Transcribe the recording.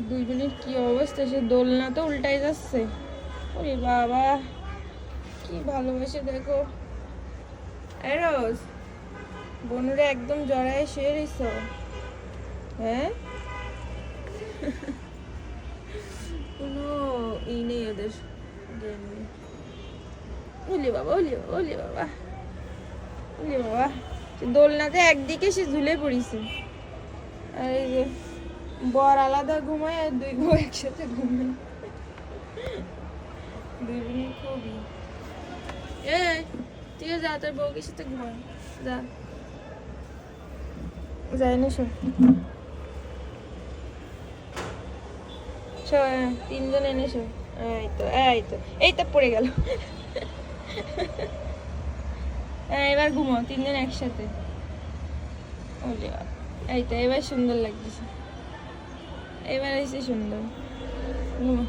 দুই বোনের কি অবস্থা, সে দোলনা তো উল্টাই যাচ্ছে। ওরে বাবা কি ভালোবাসে দেখো। এরোজ বনুরে একদম জড়ায় শুয়ে রইছ, হ্যাঁ? কোনো ই নেই ওদের। ওলি বাবা, ওলি বাবা, ওলি বাবা, ওলি বাবা। দোলনাতে একদিকে সে ঝুলে পড়িছে, আর এই যে বর আলাদা ঘুমায় আর দুই বউ একসাথে ঘুমায়। দুই বোনের খুবই তুইও যা, তোর বউকে সাথে ঘুমা, যা যাই না। তিনজন এনেছো, এই তো এই তো এই তো পড়ে গেল। এবার ঘুমাও তিনজন একসাথে। এই তো এবার সুন্দর লাগতেছে, এবার এসে সুন্দর ঘুমো।